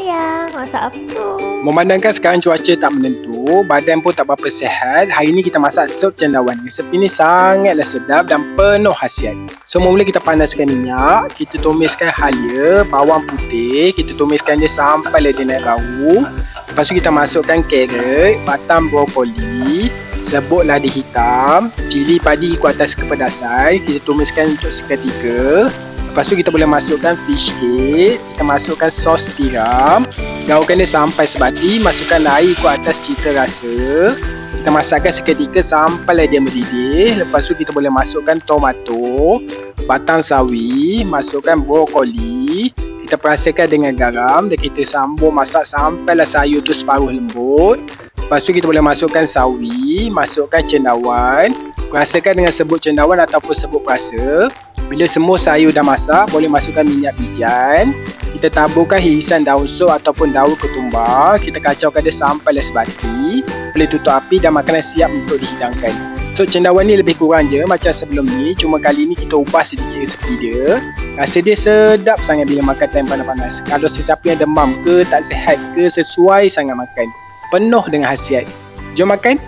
sayang. Masak apa tu? Memandangkan sekarang cuaca tak menentu, badan pun tak berapa sihat, hari ni kita masak sup cendawan. Resep ni sangatlah sedap dan penuh khasiat. So, mula kita panaskan minyak, kita tumiskan halia, bawang putih, kita tumiskan dia sampai dia naik bau. Lepas tu kita masukkan carrot, batang brokoli, serbuk lada hitam, cili padi ikut atas kepedasan, kita tumiskan untuk seketika. Lepas tu kita boleh masukkan fish cake, kita masukkan sos tiram, gaulkan dia sampai sebati, masukkan air ikut atas cita rasa. Kita masakkan seketika sampai dia mendidih. Lepas tu kita boleh masukkan tomato, batang sawi, masukkan brokoli. Kita perasakan dengan garam dan kita sambung masak sampailah sayur tu separuh lembut. Lepas tu kita boleh masukkan sawi, masukkan cendawan. Perasakan dengan serbuk cendawan ataupun serbuk perasa. Bila semua sayur dah masak, boleh masukkan minyak bijian. Kita taburkan irisan daun sup ataupun daun ketumbar. Kita kacaukan dia sampailah sebati. Boleh tutup api dan makanan siap untuk dihidangkan. So, cendawan ni lebih kurang je macam sebelum ni. Cuma kali ni kita ubah sedikit resepi dia. Rasa dia sedap sangat bila makan time panas-panas. Kalau sesiapa yang demam ke, tak sihat ke, sesuai sangat makan. Penuh dengan khasiat. Jom makan.